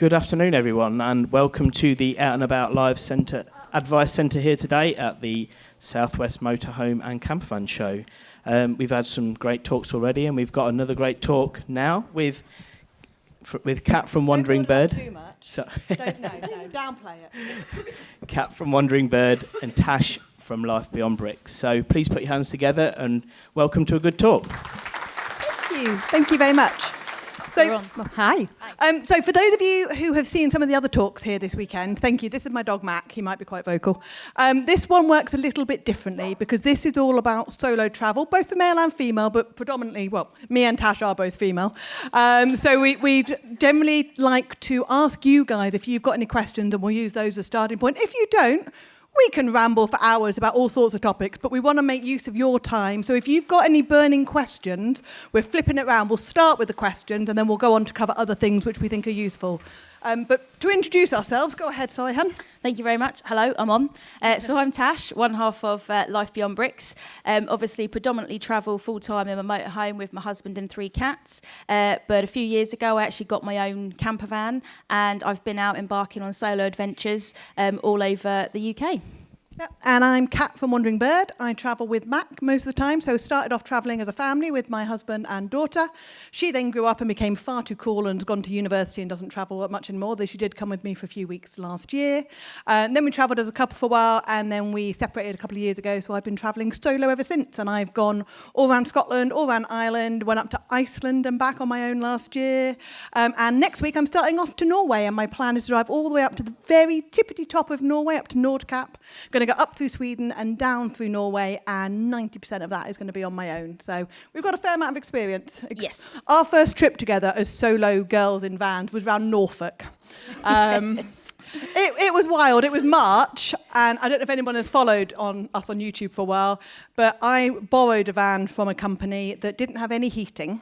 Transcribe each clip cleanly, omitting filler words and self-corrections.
Good afternoon, everyone, and welcome to the Out and About Live Advice Centre here today at the Southwest Motorhome and Campervan show. We've had some great talks already, and we've got another great talk now with Kat from Wandering Bird. Too much. So No, downplay it. Kat from Wandering Bird and Tash from Life Beyond Bricks. So please put your hands together and welcome to a good talk. Thank you. Thank you very much. So, hi. So for those of you who have seen some of the other talks here this weekend, thank you. This is my dog, Mac. He might be quite vocal. This one works a little bit differently because this is all about solo travel, both for male and female, but predominantly, well, me and Tash are both female. So we'd generally like to ask you guys if you've got any questions, and we'll use those as a starting point. If you don't, we can ramble for hours about all sorts of topics, but we want to make use of your time. So if you've got any burning questions, we're flipping it around. We'll start with the questions, and then we'll go on to cover other things which we think are useful. But to introduce ourselves, go ahead, Sihan. Thank you very much. Hello, I'm on. So I'm Tash, one half of Life Beyond Bricks. Obviously, predominantly travel full-time in my motorhome with my husband and 3 cats. But a few years ago, I actually got my own campervan, and I've been out embarking on solo adventures all over the UK. Yeah. And I'm Kat from Wandering Bird. I travel with Mac most of the time. So started off travelling as a family with my husband and daughter. She then grew up and became far too cool and has gone to university and doesn't travel much anymore, though she did come with me for a few weeks last year. And then we travelled as a couple for a while, and then we separated a couple of years ago. So I've been travelling solo ever since. And I've gone all around Scotland, all around Ireland, went up to Iceland and back on my own last year. And next week I'm starting off to Norway, and my plan is to drive all the way up to the very tippity top of Norway, up to Nordkapp. Going to go up through Sweden and down through Norway, and 90% of that is going to be on my own. So we've got a fair amount of experience. Yes. Our first trip together as solo girls in vans was around Norfolk. It was wild. It was March, and I don't know if anyone has followed us on YouTube for a while, but I borrowed a van from a company that didn't have any heating.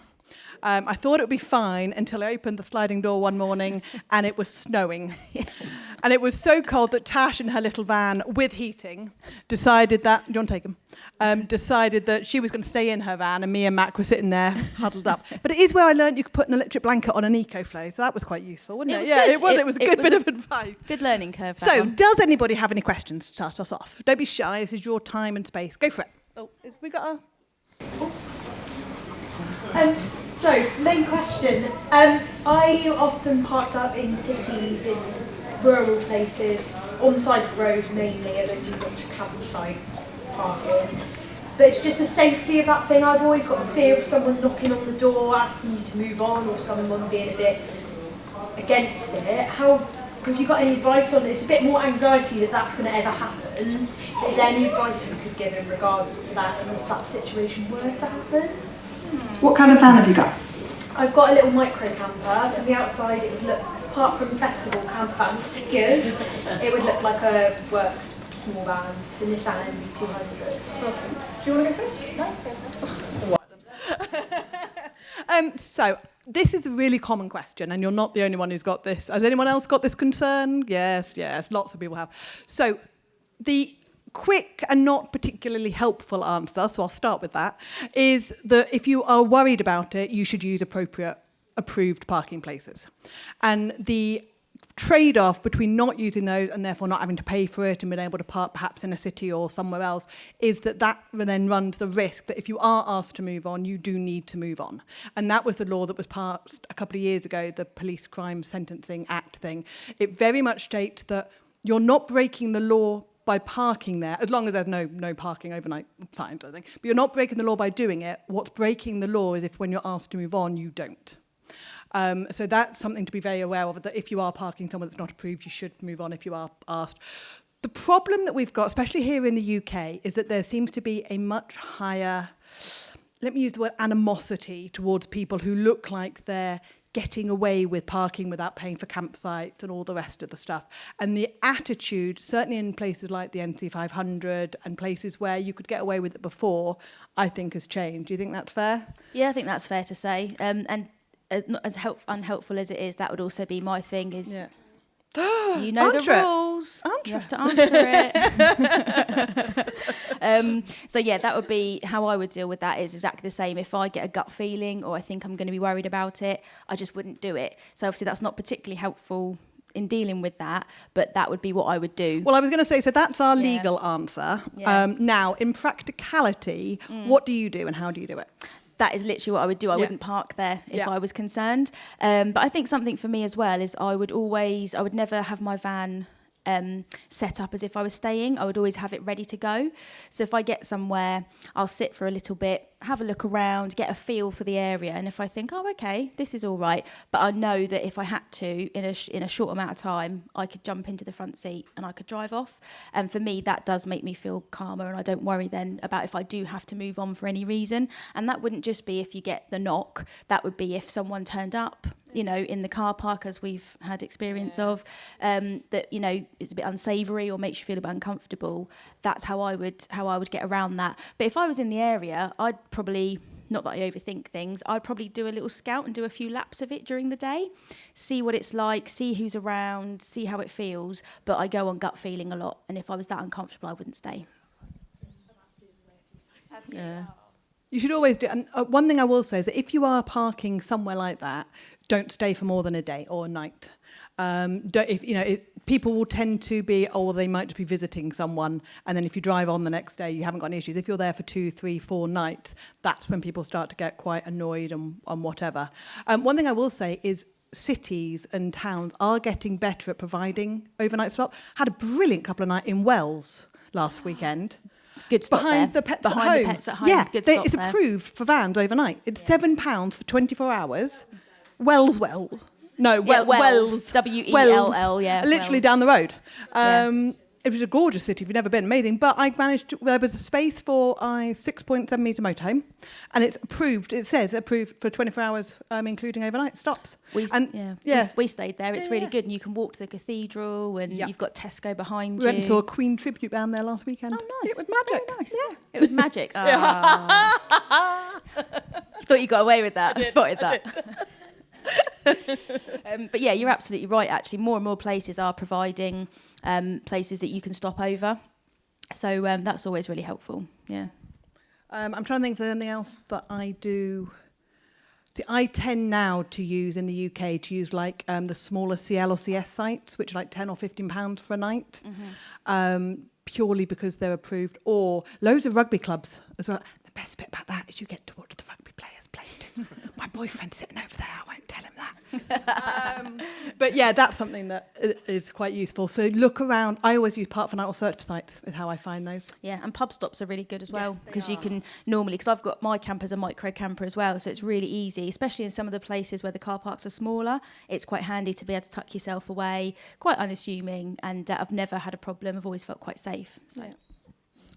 I thought it would be fine until I opened the sliding door one morning and it was snowing. Yes. And it was so cold that Tash in her little van with heating decided that, do you want to take them? Decided that she was going to stay in her van, and me and Mac were sitting there huddled up. But it is where I learned you could put an electric blanket on an EcoFlow, so that was quite useful, wasn't it? Yeah, it was. It was a good bit of advice. Good learning curve. So, does anybody have any questions to start us off? Don't be shy. This is your time and space. Go for it. Oh, we got a... So, main question. I often parked up in cities, in rural places, on the side of the road mainly. I don't do much campsite parking. But it's just the safety of that thing. I've always got a fear of someone knocking on the door, asking you to move on, or someone being a bit against it. Have you got any advice on it? It's a bit more anxiety that that's going to ever happen. Is there any advice you could give in regards to that, and if that situation were to happen? What kind of van have you got? I've got a little micro camper. On the outside, it would look, apart from festival campervan stickers, it would look like a works small van. It's a Nissan NV200. Do you want to go first? No. So this is a really common question, and you're not the only one who's got this. Has anyone else got this concern? Yes, lots of people have. So the quick and not particularly helpful answer, so I'll start with that, is that if you are worried about it, you should use appropriate approved parking places. And the trade-off between not using those and therefore not having to pay for it and being able to park perhaps in a city or somewhere else is that then runs the risk that if you are asked to move on, you do need to move on. And that was the law that was passed a couple of years ago, the Police Crime Sentencing Act thing. It very much states that you're not breaking the law by parking there, as long as there's no parking overnight signs, I think. But you're not breaking the law by doing it. What's breaking the law is if when you're asked to move on, you don't. So that's something to be very aware of, that if you are parking somewhere that's not approved, you should move on if you are asked. The problem that we've got, especially here in the UK, is that there seems to be a much higher, let me use the word animosity towards people who look like they're getting away with parking without paying for campsites and all the rest of the stuff. And the attitude, certainly in places like the NC500 and places where you could get away with it before, I think has changed. Do you think that's fair? Yeah, I think that's fair to say. And not as unhelpful as it is, that would also be my thing, is You know the Answer it. rules. Answer You have to answer it. So yeah, that would be how I would deal with that. Is exactly the same. If I get a gut feeling or I think I'm going to be worried about it, I just wouldn't do it. So obviously that's not particularly helpful in dealing with that, but that would be what I would do. Well, I was going to say, so that's our Yeah. legal answer. Yeah. Now, in practicality, what do you do and how do you do it? That is literally what I would do. I Yeah. wouldn't park there if Yeah. I was concerned. But I think something for me as well is I would never have my van set up as if I was staying. I would always have it ready to go. So if I get somewhere, I'll sit for a little bit, have a look around, get a feel for the area. And if I think, oh, okay, this is all right. But I know that if I had to, in a short amount of time, I could jump into the front seat and I could drive off. And for me, that does make me feel calmer. And I don't worry then about if I do have to move on for any reason. And that wouldn't just be if you get the knock. That would be if someone turned up, in the car park, as we've had experience of, that, is a bit unsavoury or makes you feel a bit uncomfortable. That's how I would get around that. But if I was in the area, I'd probably, not that I overthink things, I'd probably do a little scout and do a few laps of it during the day, see what it's like, see who's around, see how it feels. But I go on gut feeling a lot. And if I was that uncomfortable, I wouldn't stay. Yeah. You should always do. And one thing I will say is that if you are parking somewhere like that, don't stay for more than a day or a night. People will tend to be, they might be visiting someone, and then if you drive on the next day, you haven't got any issues. If you're there for 2, 3, 4 nights, that's when people start to get quite annoyed and whatever. One thing I will say is cities and towns are getting better at providing overnight stops. Had a brilliant couple of nights in Wells last weekend. Good stop Behind there. the pets Behind at home. the pets at home. Yeah, Good stop it's there. approved for vans overnight. It's £7 for 24 hours. Wells. No, Yeah, Wells. Wells. W-E-L-L, yeah. Literally Wells. down the road. It was a gorgeous city if you've never been, amazing. But I managed there was a space for a 6.7 metre motorhome, and it's approved. It says approved for 24 hours, including overnight stops. We stayed there. It's really Yeah. good, and you can walk to the cathedral, and Yeah. you've got Tesco behind We went and saw you. a Queen tribute band there last weekend. Oh, nice. It was magic. Very nice. Yeah. It was magic. Thought you got away with that. I spotted that. But yeah, you're absolutely right. Actually, more and more places are providing places that you can stop over. So that's always really helpful. Yeah. I'm trying to think if there's anything else that I do. See, I tend now to use in the UK the smaller CL or CS sites, which are like £10 or £15 for a night, purely because they're approved. Or loads of rugby clubs as well. The best bit about that is you get to watch the rugby players play too. My boyfriend's sitting over there. I won't tell him that. But yeah, that's something that is quite useful. So look around. I always use Park for Night or search for sites with how I find those. Yeah, and pub stops are really good as well, Yes, they because you are. can normally, because I've got my camper's a micro camper as well, so it's really easy, especially in some of the places where the car parks are smaller. It's quite handy to be able to tuck yourself away, quite unassuming, and I've never had a problem. I've always felt quite safe. So Yeah.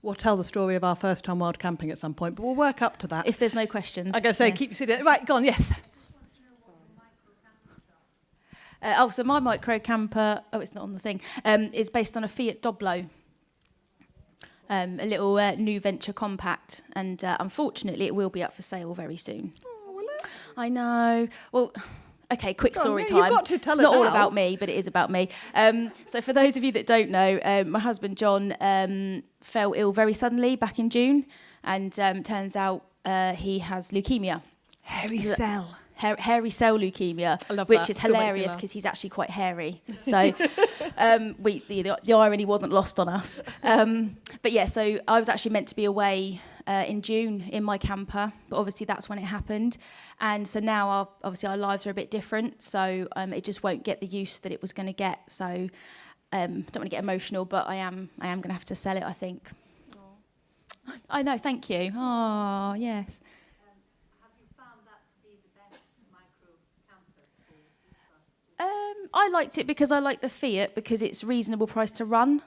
We'll tell the story of our first time wild camping at some point, but we'll work up to that. if there's no questions. I'm going to say, yeah. keep you sitting. Right, go on, yes. So my micro camper, it's not on the thing, is based on a Fiat Doblo. A little new venture compact, and unfortunately it will be up for sale very soon. Oh, will it? I know. Well, okay, quick Go on, story yeah, time. you've got to tell It's it not all now. about me, but it is about me. So for those of you that don't know, my husband John fell ill very suddenly back in June, and turns out he has leukemia. Hairy cell. Hairy cell leukemia, I love which that. is Still makes me hilarious laugh. because he's actually quite hairy. So the irony wasn't lost on us. But yeah, so I was actually meant to be away in June in my camper, but obviously that's when it happened. And so now our lives are a bit different, so it just won't get the use that it was going to get. So don't want to get emotional, but I am going to have to sell it, I think. Aww. I know, thank you. Oh, yes. I liked it because I like the Fiat because it's reasonable price to run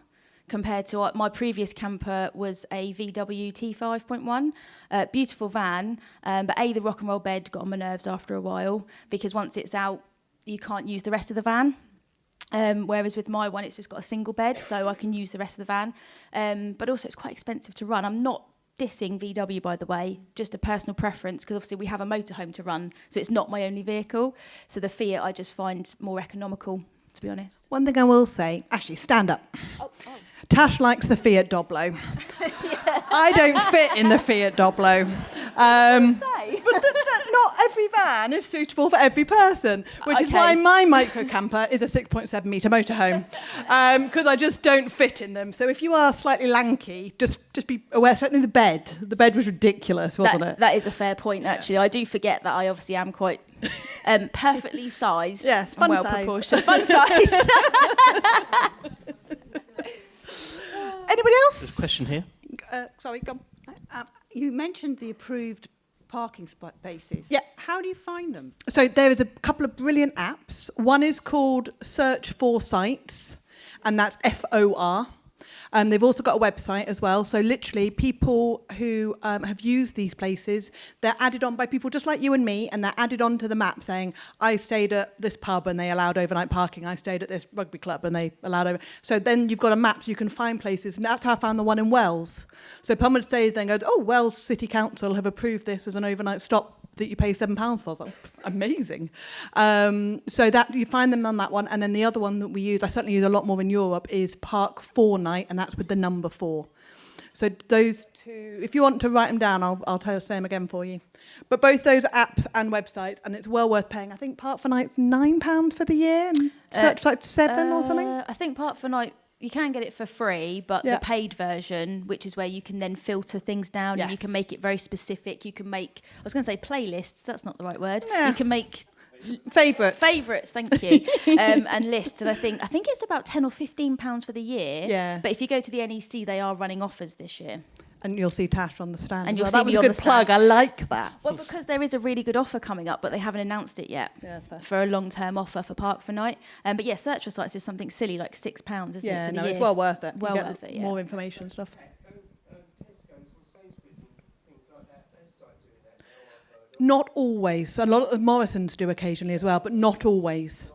compared to my previous camper was a VW T5.1. Beautiful van, but the rock and roll bed got on my nerves after a while because once it's out, you can't use the rest of the van. Whereas with my one, it's just got a single bed, so I can use the rest of the van. But also it's quite expensive to run. I'm not dissing VW, by the way, just a personal preference, because obviously we have a motorhome to run, so it's not my only vehicle. So the Fiat I just find more economical to be honest. One thing I will say, actually, stand up. Tash likes the Fiat Doblo. I don't fit in the Fiat Doblo. But not every van is suitable for every person, which is why my micro camper is a 6.7 metre motorhome, because I just don't fit in them. So if you are slightly lanky, just be aware, certainly the bed. The bed was ridiculous, wasn't it? That is a fair point, actually. I do forget that I obviously am quite perfectly sized Yes, and well proportioned. Fun size. Anybody else? There's a question here. Sorry, go on. You mentioned the approved parking spaces. Yeah. How do you find them? So there is a couple of brilliant apps. One is called Search for Sites, and that's FOR. They've also got a website as well. So literally, people who have used these places, they're added on by people just like you and me, and they're added onto the map saying, I stayed at this pub and they allowed overnight parking. I stayed at this rugby club and they allowed over. So then you've got a map so you can find places. And that's how I found the one in Wells. So someone stays there and goes, oh, Wells City Council have approved this as an overnight stop that you pay £7 for. So amazing. So that you find them on that one. And then the other one that we use, I certainly use a lot more in Europe, is Park 4 Night, and that's with the number 4. So those two, if you want to write them down, I'll say them again for you. But both those are apps and websites, and it's well worth paying. I think Park 4 Night's £9 for the year, and Search like 7 or something. I think Park 4 Night, you can get it for free, but the paid version, which is where you can then filter things down and you can make it very specific. You can make, I was going to say playlists, that's not the right word. Yeah. You can make Favourites, thank you, and lists. And I think it's about £10 or £15 for the year. Yeah. But if you go to the NEC, they are running offers this year. And you'll see Tash on the stand. And as you'll well. see That was me a on good the plug. stand. I like that. Well, because there is a really good offer coming up, but they haven't announced it yet. Yeah, that's fair. For a long-term offer for Park 4 Night. But yeah, Search for Sites is something silly, like £6, isn't it? Yeah, for the no, year? it's well worth it. Well you get worth it, yeah. more information and stuff. Not always. A lot of Morrisons do occasionally as well, but not always.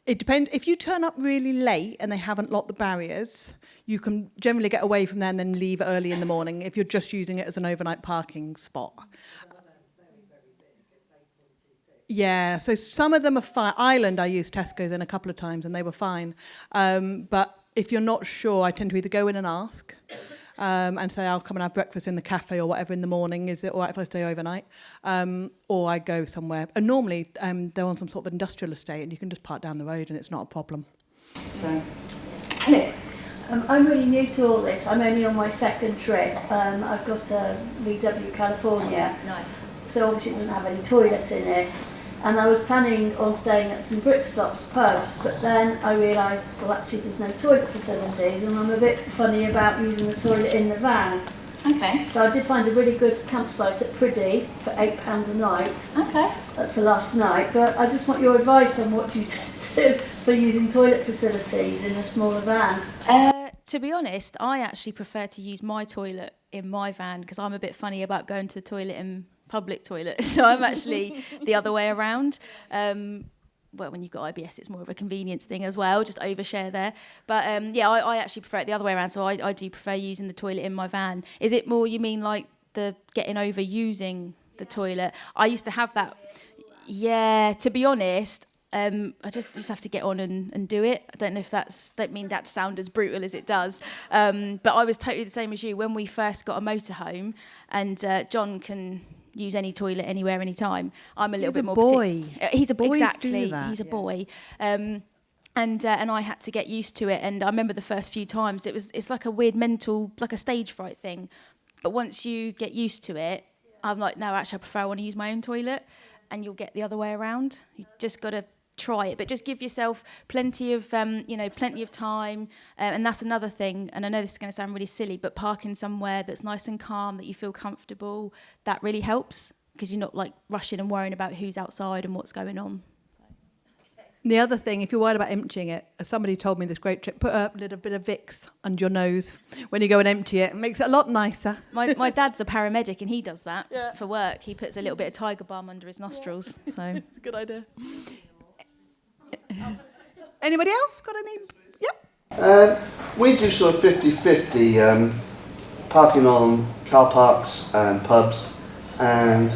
It depends. If you turn up really late and they haven't locked the barriers, you can generally get away from there and then leave early in the morning if you're just using it as an overnight parking spot. Yeah, so some of them are fine. Ireland, I used Tesco's in a couple of times and they were fine. But if you're not sure, I tend to either go in and ask and say, I'll come and have breakfast in the cafe or whatever in the morning. Is it all right if I stay overnight? Or I go somewhere. And normally they're on some sort of industrial estate and you can just park down the road and it's not a problem. So. Hello. I'm really new to all this. I'm only on my second trip. I've got a VW California. Nice. So obviously it doesn't have any toilet in it. And I was planning on staying at some Britstops pubs, but then I realised, well, actually there's no toilet facilities, and I'm a bit funny about using the toilet in the van. Okay. So I did find a really good campsite at Priddy for £8 a night Okay. for last night, but I just want your advice on what you do for using toilet facilities in a smaller van. To be honest, I actually prefer to use my toilet in my van because I'm a bit funny about going to the toilet in public toilets. So I'm actually the other way around. Well, when you've got IBS, it's more of a convenience thing as well, just overshare there. But yeah, I actually prefer it the other way around. So I do prefer using the toilet in my van. Is it more, you mean like the getting over using the toilet? I used to have that. Yeah, to be honest, I just have to get on and do it. I don't know if don't mean that to sound as brutal as it does. But I was totally the same as you when we first got a motorhome, and John can use any toilet anywhere, anytime. I'm a little bit more boy. He's a boy. Boys Exactly. do that, He's a boy. And I had to get used to it. And I remember the first few times it's like a weird mental, like a stage fright thing. But once you get used to it, I'm like, no, actually, I prefer I want to use my own toilet. And you'll get the other way around. You just got to try it, but just give yourself plenty of time, and that's another thing. And I know this is going to sound really silly, but parking somewhere that's nice and calm, that you feel comfortable, that really helps because you're not like rushing and worrying about who's outside and what's going on. The other thing, if you're worried about emptying it, as somebody told me this great trick, put a little bit of Vicks under your nose when you go and empty it. It makes it a lot nicer. My dad's a paramedic and he does that for work. He puts a little bit of Tiger Balm under his nostrils. So It's a good idea. Anybody else got any? Yep. We do sort of 50-50 parking on car parks and pubs and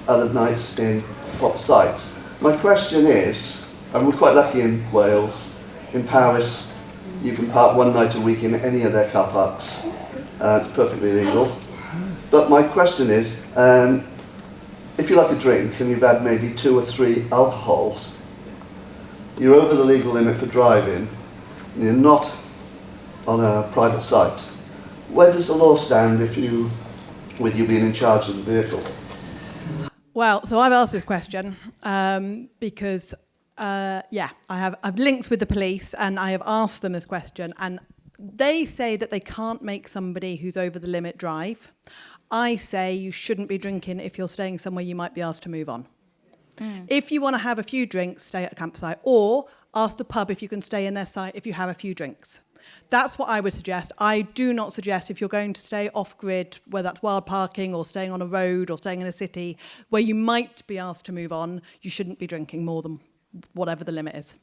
other nights in pop sites. My question is, And we're quite lucky in Wales. In Paris, you can park one night a week in any of their car parks. It's perfectly legal. But my question is, if you like a drink and you've had maybe 2 or 3 alcohols, you're over the legal limit for driving, and you're not on a private site. Where does the law stand with you being in charge of the vehicle? Well, so I've asked this question because, I've linked with the police and I have asked them this question, and they say that they can't make somebody who's over the limit drive. I say you shouldn't be drinking if you're staying somewhere you might be asked to move on. If you want to have a few drinks, stay at a campsite, or ask the pub if you can stay in their site if you have a few drinks. That's what I would suggest. I do not suggest if you're going to stay off-grid, whether that's wild parking or staying on a road or staying in a city, where you might be asked to move on, you shouldn't be drinking more than whatever the limit is.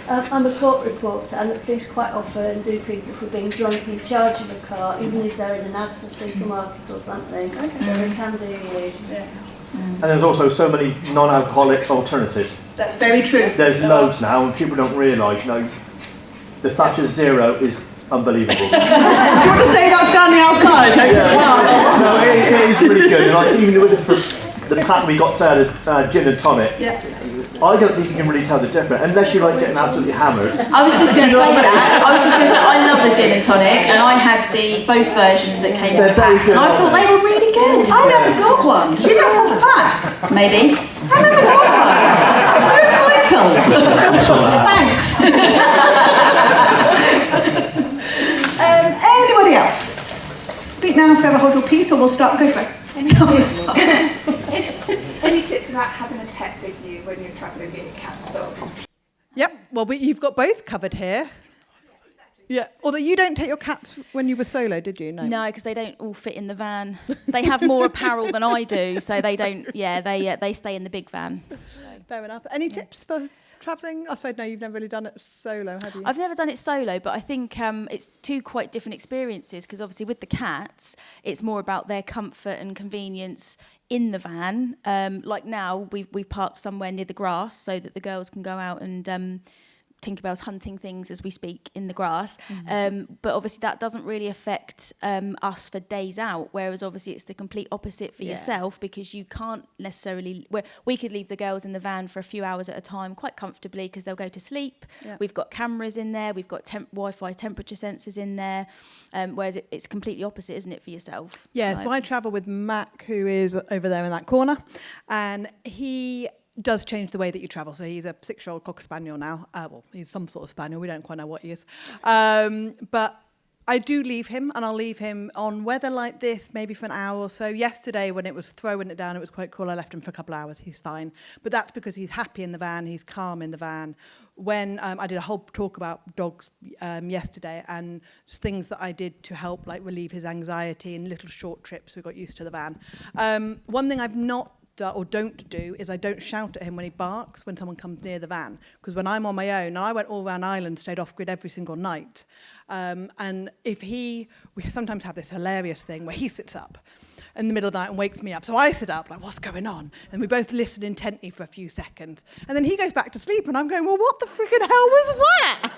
I'm a court reporter, and the police quite often do people for being drunk in charge of a car, even if they're in an Asda supermarket or something. So they can do you. Yeah. And there's also so many non-alcoholic alternatives. That's very true. There's loads now, and people don't realise, the Thatcher's Zero is unbelievable. Do you want to say that standing outside? No, it is pretty good. And even with the pack we got there, gin and tonic, I don't think you can really tell the difference, unless you like getting absolutely hammered. I was just going to say that. I love the gin and tonic, and I had both versions that came in the pack, and I thought they were really good. I never got one. You don't have a pack? Maybe. I never got one. Where's Michael? Thanks. Anybody else? Speak now if you ever hold your peace, or we'll start. Go for it. Any tips about having a pet with you when you're travelling with your cats, dogs? Yep. Well, you've got both covered here. Yeah. Although you don't take your cats when you were solo, did you? No, because they don't all fit in the van. They have more apparel than I do, so they don't. Yeah, they stay in the big van. Fair enough. Any tips for travelling? I suppose no, you've never really done it solo, have you? I've never done it solo, but I think it's 2 quite different experiences, because obviously with the cats, it's more about their comfort and convenience in the van. Like now, we've parked somewhere near the grass so that the girls can go out and Tinkerbell's hunting things as we speak in the grass. But obviously that doesn't really affect us for days out, whereas obviously it's the complete opposite for yourself, because you can't necessarily... We could leave the girls in the van for a few hours at a time quite comfortably because they'll go to sleep. Yeah. We've got cameras in there, we've got Wi-Fi temperature sensors in there, whereas it's completely opposite, isn't it, for yourself? Yeah, so I travel with Mac, who is over there in that corner, and he does change the way that you travel. So he's a 6-year-old Cocker Spaniel now. Well, he's some sort of Spaniel. We don't quite know what he is. But I do leave him, and I'll leave him on weather like this, maybe for an hour or so. Yesterday, when it was throwing it down, it was quite cool. I left him for a couple of hours. He's fine. But that's because he's happy in the van. He's calm in the van. When I did a whole talk about dogs yesterday, and just things that I did to help like relieve his anxiety in little short trips, we got used to the van. One thing I've not or don't do is I don't shout at him when he barks when someone comes near the van, because when I'm on my own, and I went all around Ireland, stayed off grid every single night, and we sometimes have this hilarious thing where he sits up in the middle of the night and wakes me up, so I sit up like, what's going on? And we both listen intently for a few seconds, and then he goes back to sleep, and I'm going, well, what the freaking hell was that?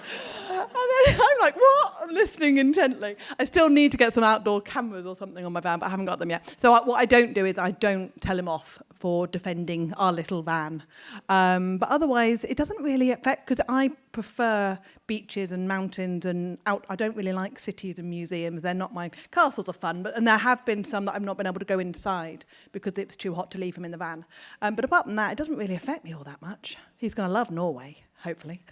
And then I'm like, what? I'm listening intently. I still need to get some outdoor cameras or something on my van, but I haven't got them yet. So what I don't do is I don't tell him off for defending our little van. But otherwise, it doesn't really affect, because I prefer beaches and mountains and out. I don't really like cities and museums. They're not my... Castles are fun, and there have been some that I've not been able to go inside because it's too hot to leave him in the van. But apart from that, it doesn't really affect me all that much. He's going to love Norway, hopefully.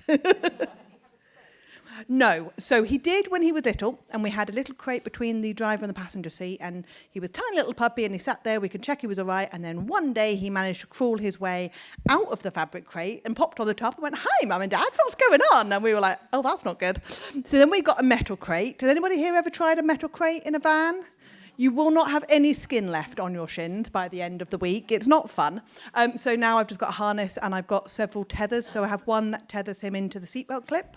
No, so he did when he was little, and we had a little crate between the driver and the passenger seat, and he was a tiny little puppy, and he sat there, we could check he was all right, and then one day he managed to crawl his way out of the fabric crate and popped on the top and went, hi, Mum and Dad, what's going on? And we were like, oh, that's not good. So then we got a metal crate. Has anybody here ever tried a metal crate in a van? You will not have any skin left on your shins by the end of the week. It's not fun. So now I've just got a harness, and I've got several tethers. So I have one that tethers him into the seatbelt clip.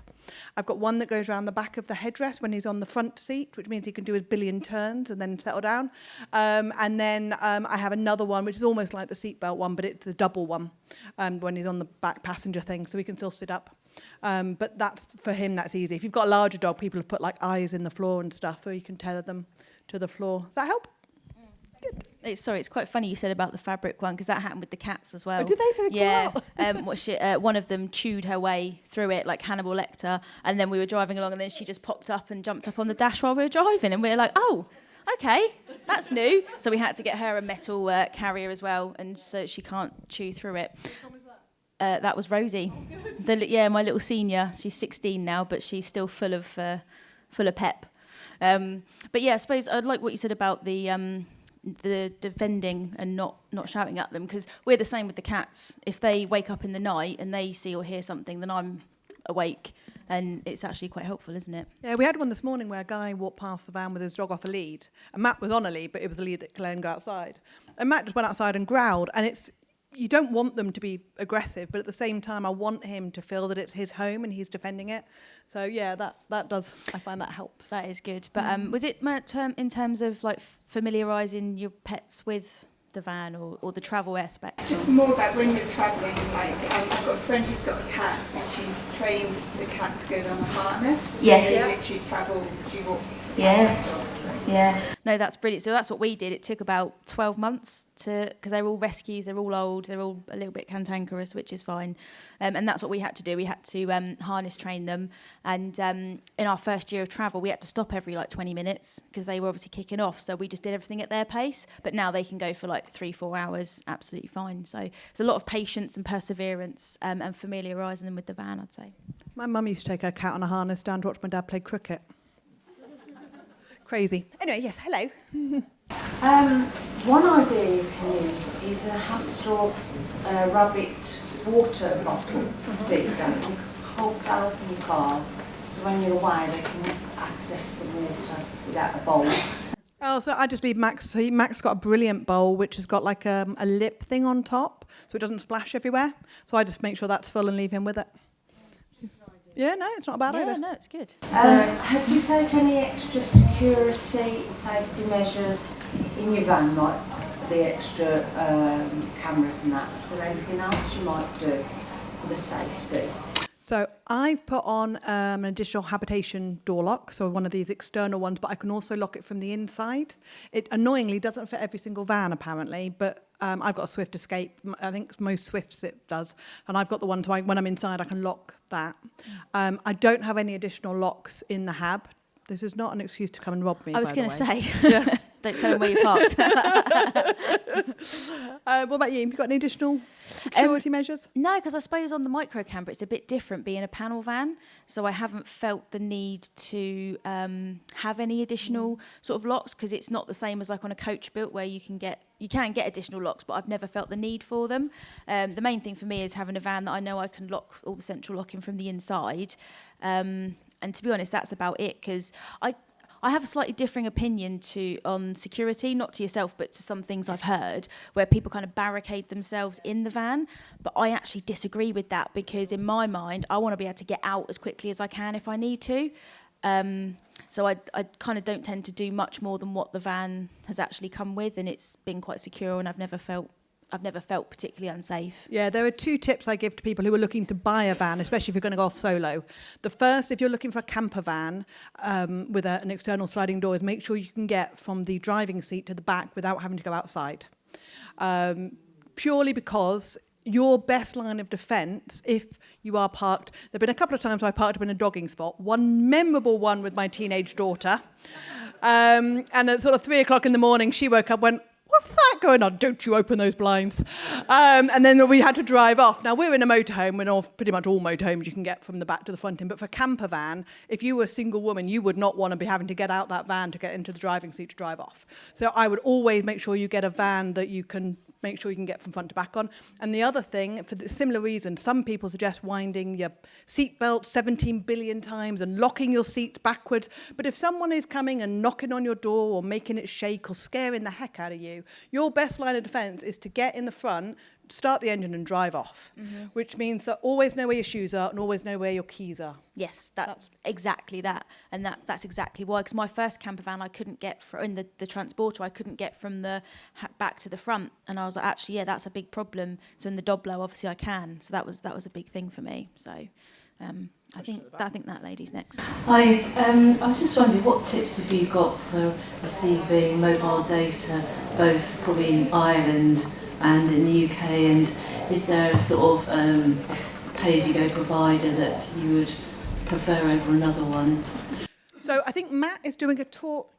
I've got one that goes around the back of the headrest when he's on the front seat, which means he can do a billion turns and then settle down. And then I have another one, which is almost like the seatbelt one, but it's the double one when he's on the back passenger thing, so he can still sit up. But that's for him, that's easy. If you've got a larger dog, people have put like eyes in the floor and stuff, or you can tether them to the floor. Does that help? Good. It's quite funny you said about the fabric one, because that happened with the cats as well. Oh, did they? Yeah. One of them chewed her way through it like Hannibal Lecter, and then we were driving along, and then she just popped up and jumped up on the dash while we were driving, and we were like, oh, okay, that's new. So we had to get her a metal carrier as well, and so she can't chew through it. That was Rosie. My little senior. She's 16 now, but she's still full of pep. But yeah, I suppose I'd like what you said about the defending and not shouting at them, because we're the same with the cats. If they wake up in the night and they see or hear something, then I'm awake, and it's actually quite helpful, isn't it? Yeah, we had one this morning where a guy walked past the van with his dog off a lead, and Matt was on a lead, but it was a lead that let him go outside. And Matt just went outside and growled, and you don't want them to be aggressive, but at the same time, I want him to feel that it's his home and he's defending it. So yeah, that does, I find that helps. That is good. But was it in terms of like familiarising your pets with the van or the travel aspect? Just more about when you're travelling. Like I've got a friend who's got a cat, and she's trained the cat to go on a harness. Yeah. So they literally travel. She walks. Yeah. No, that's brilliant. So that's what we did. It took about 12 months because they're all rescues, they're all old, they're all a little bit cantankerous, which is fine. And that's what we had to do. We had to harness train them. And in our first year of travel, we had to stop every 20 minutes because they were obviously kicking off. So we just did everything at their pace. But now they can go for 3-4 hours absolutely fine. So there's a lot of patience and perseverance and familiarising them with the van, I'd say. My mum used to take her cat on a harness down to watch my dad play cricket. Crazy. Anyway, yes, hello. One idea you can use is a hamster or rabbit water bottle that you can hold that up in your car, so when you're away they can access the water without a bowl. Oh, so I just leave Max. So Max got a brilliant bowl which has got a lip thing on top, so it doesn't splash everywhere. So I just make sure that's full and leave him with it. Yeah, no, it's not a bad idea. Yeah, no, it's good. Have you taken any extra security, safety measures in your van, like the extra cameras and that? Is there anything else you might do for the safety? So I've put on an additional habitation door lock, so one of these external ones, but I can also lock it from the inside. It annoyingly doesn't fit every single van apparently, but I've got a Swift Escape. I think most Swifts it does, and I've got the one so when I'm inside I can lock that. I don't have any additional locks in the hab. This is not an excuse to come and rob me. I was going to say, yeah. Don't tell them where you parked. What about you? Have you got any additional security measures? No, because I suppose on the micro camper it's a bit different being a panel van, so I haven't felt the need to have any additional sort of locks, because it's not the same as on a coach built where you can get additional locks, but I've never felt the need for them. The main thing for me is having a van that I know I can lock all the central locking from the inside. And to be honest, that's about it, because I have a slightly differing opinion on security, not to yourself, but to some things I've heard, where people kind of barricade themselves in the van. But I actually disagree with that, because in my mind, I want to be able to get out as quickly as I can if I need to. So I kind of don't tend to do much more than what the van has actually come with, and it's been quite secure, and I've never felt particularly unsafe. Yeah, there are 2 tips I give to people who are looking to buy a van, especially if you're going to go off solo. The first, if you're looking for a camper van with an external sliding door, is make sure you can get from the driving seat to the back without having to go outside. Purely because your best line of defence, if you are parked, there have been a couple of times I parked up in a dogging spot, one memorable one with my teenage daughter, and at sort of 3 o'clock in the morning, she woke up, went, "What's that going on? Don't you open those blinds?" And then we had to drive off. Now, we're in a motorhome, and pretty much all motorhomes you can get from the back to the front end. But for Campervan, if you were a single woman, you would not want to be having to get out that van to get into the driving seat to drive off. So I would always make sure you get a van that you can make sure you can get from front to back on. And the other thing, for the similar reason, some people suggest winding your seatbelt 17 billion times and locking your seats backwards. But if someone is coming and knocking on your door or making it shake or scaring the heck out of you, your best line of defence is to get in the front, start the engine and drive off, which means that always know where your shoes are and always know where your keys are. Yes, that's exactly that. And that's exactly why, because my first camper van I couldn't get in the transporter, I couldn't get from the back to the front. And I was like, actually, yeah, that's a big problem. So in the Doblo, obviously I can. So that was a big thing for me. So I think that lady's next. Hi, I was just wondering, what tips have you got for receiving mobile data, both probably in Ireland and in the UK, and is there a sort of pay-as-you-go provider that you would prefer over another one? So I think Matt is doing a talk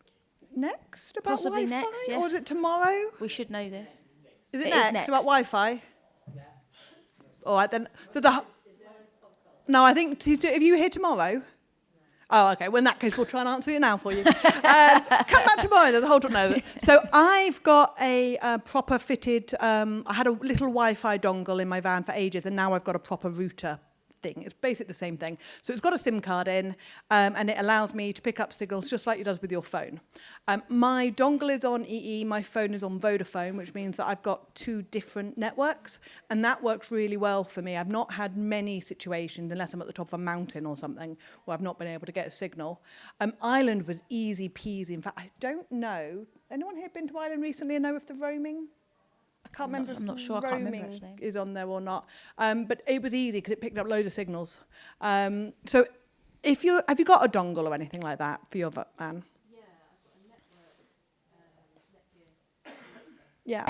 next about Possibly Wi-Fi, next, yes. or is it tomorrow? We should know this. Is it It next? is next. About Wi-Fi? Yeah. All right then. So no, I think if you here tomorrow. Oh, okay. Well, in that case, we'll try and answer it now for you. Come back tomorrow. There's a whole talk. No. So I've got a proper fitted. I had a little Wi-Fi dongle in my van for ages, and now I've got a proper router thing. It's basically the same thing. So it's got a SIM card in, and it allows me to pick up signals just like it does with your phone. My dongle is on EE, my phone is on Vodafone, which means that I've got 2 different networks, and that works really well for me. I've not had many situations, unless I'm at the top of a mountain or something, where I've not been able to get a signal. Ireland was easy peasy. In fact, I don't know. Anyone here been to Ireland recently and know if the roaming? I can't remember I'm not sure. I can't remember actually. Is on there or not. But it was easy because it picked up loads of signals. So have you got a dongle or anything like that for your van? Yeah, I've got a network. Yeah.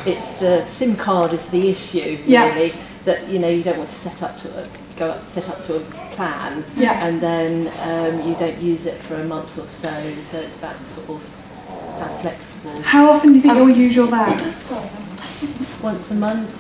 It's the SIM card is the issue, really. That you don't want to set up to a plan, and then you don't use it for a month or so. So it's about sort of how flexible. How often do you think you'll use your van? Sorry. Once a month.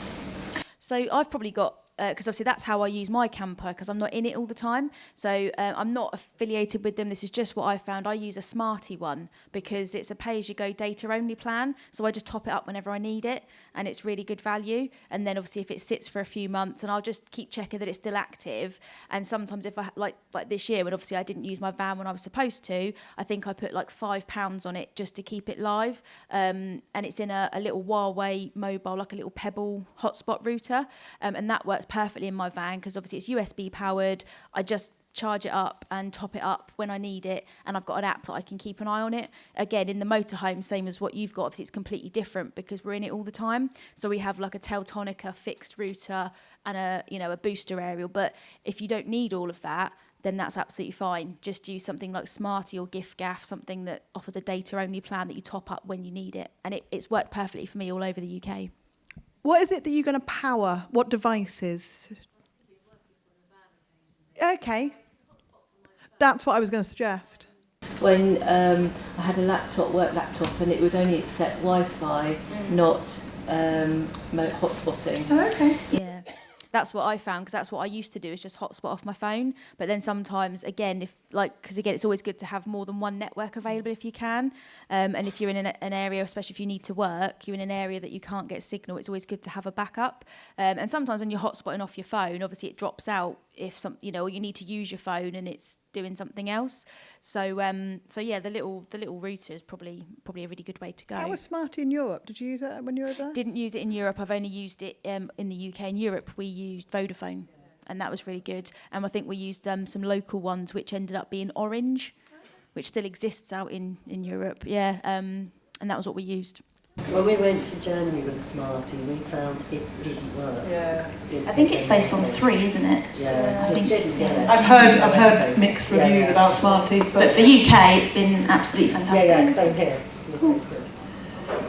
So I've probably got, because obviously that's how I use my camper, because I'm not in it all the time. So I'm not affiliated with them. This is just what I found. I use a Smarty one because it's a pay-as-you-go data-only plan. So I just top it up whenever I need it, and it's really good value. And then obviously if it sits for a few months, and I'll just keep checking that it's still active. And sometimes if I, like this year, when obviously I didn't use my van when I was supposed to, I think I put like £5 on it just to keep it live. And it's in a little Huawei mobile, like a little Pebble hotspot router. And that works perfectly in my van because obviously it's USB powered. I just charge it up and top it up when I need it, and I've got an app that I can keep an eye on it. Again, in the motorhome, same as what you've got, obviously it's completely different because we're in it all the time. So we have like a Teltonica fixed router and a booster aerial. But if you don't need all of that, then that's absolutely fine. Just use something like Smarty or giffgaff, something that offers a data-only plan that you top up when you need it. And it's worked perfectly for me all over the UK. What is it that you're going to power? What devices? Okay. That's what I was going to suggest. When I had a work laptop, and it would only accept Wi-Fi, not hotspotting. Oh, okay. Yeah. That's what I found, because that's what I used to do, is just hotspot off my phone. But then sometimes, again, because it's always good to have more than one network available if you can. And if you're in an area, especially if you need to work, you're in an area that you can't get signal, it's always good to have a backup. And sometimes when you're hotspotting off your phone, obviously it drops out if or you need to use your phone and it's doing something else. So yeah, the little router is probably a really good way to go. How was Smarty in Europe? Did you use it when you were there? Didn't use it in Europe. I've only used it in the UK. In Europe, we used Vodafone, and that was really good. And I think we used some local ones, which ended up being Orange, which still exists out in Europe. Yeah, and that was what we used. When we went to Germany with the Smarty, we found it didn't work. Yeah. I think it's based on 3, isn't it? Yeah, I just didn't get it. I've heard mixed reviews about Smarty. But for UK, it's been absolutely fantastic. Yeah, same here. Cool.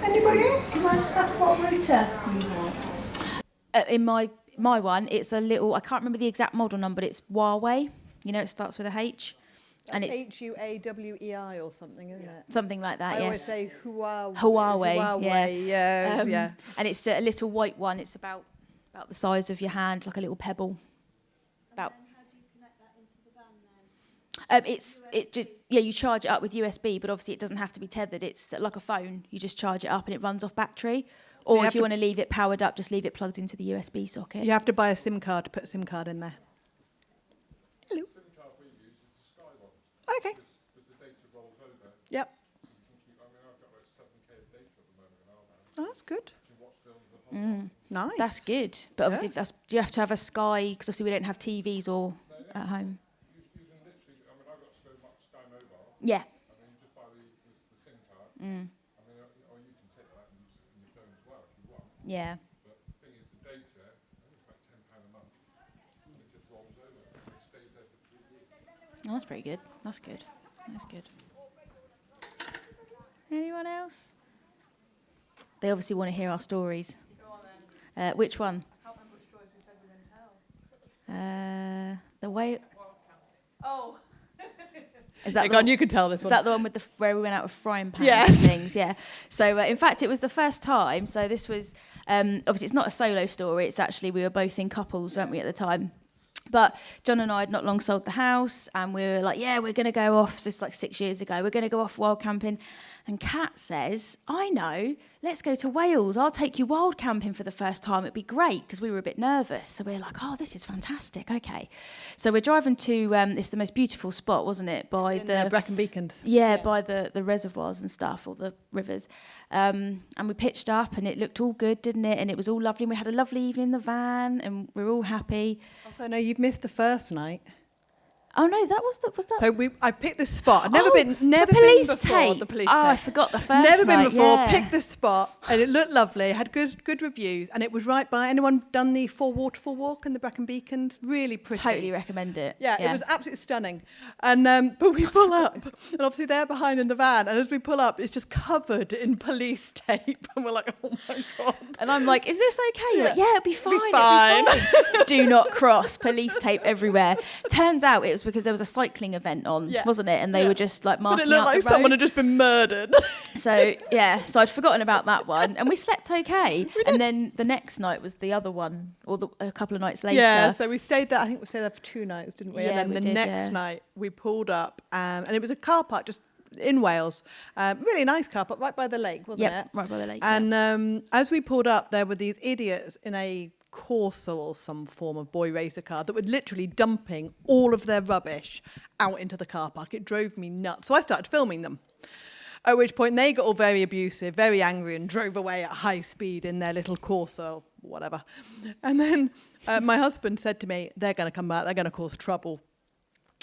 Anybody else? Can I just ask what router you had? In my one, it's a little, I can't remember the exact model number, but it's Huawei. It starts with a H. And it's Huawei or something, isn't it? Something like that, I yes. always say Huawei. Huawei, yeah. And it's a little white one. It's about the size of your hand, like a little pebble. About. And then how do you connect that into the van then? You charge it up with USB, but obviously it doesn't have to be tethered. It's like a phone. You just charge it up and it runs off battery. Or if you want to leave it powered up, just leave it plugged into the USB socket. You have to buy a SIM card to put a SIM card in there. Hello. Okay. Yep. Oh, that's good. Nice. That's good. But obviously, do you have to have a Sky? Because obviously we don't have TVs or at home. Yeah. Yeah. Oh, that's pretty good. That's good. That's good. Anyone else? They obviously want to hear our stories. Which one? The way. Oh. Is that you can tell this one. Is that the one with where we went out with frying pans Yes. and things? Yeah. So in fact, it was the first time. So this was obviously it's not a solo story. It's actually we were both in couples, weren't we, at the time? But John and I had not long sold the house, and we were like, yeah, we're going to go off. So it's like 6 years ago. We're going to go off wild camping. And Kat says, I know, let's go to Wales. I'll take you wild camping for the first time. It'd be great, because we were a bit nervous. So we were like, oh, this is fantastic. Okay. So we're driving to, it's the most beautiful spot, wasn't it? By the Brecon Beacons. Yeah, by the reservoirs and stuff, or the rivers. And we pitched up, and it looked all good, didn't it? And it was all lovely. And we had a lovely evening in the van, and we were all happy. Also, no, you've missed the first night. Oh no, was that. So I picked this spot. I'd never been the before. police The police tape. Oh, tape. I forgot the first Never been night, before. yeah. Picked this spot, and it looked lovely. Had good reviews, and it was right by. Anyone done the Four Waterfall walk in the Brecon Beacons? Really pretty. Totally recommend it. Yeah, it was absolutely stunning. And but we pull up, and obviously they're behind in the van, and as we pull up, it's just covered in police tape, and we're like, oh my god. And I'm like, is this okay? You're like, yeah, it'll be fine. It'll be fine. Do not cross. Police tape everywhere. Turns out it was because there was a cycling event on, wasn't it? And they were just like marking But it looked out like the road. someone had just been murdered. So so I'd forgotten about that one, and we slept okay. And then the next night was the other one, or a couple of nights later. Yeah, so we stayed there. I think we stayed there for 2 nights, didn't we? Yeah, and then we the did, next night we pulled up, and it was a car park just in Wales. Really nice car park, right by the lake, wasn't it? Right by the lake. And as we pulled up, there were these idiots in a Corsa or some form of boy racer car that were literally dumping all of their rubbish out into the car park. It drove me nuts. So I started filming them. At which point they got all very abusive, very angry, and drove away at high speed in their little Corsa or whatever. And then my husband said to me, they're going to come back, they're going to cause trouble.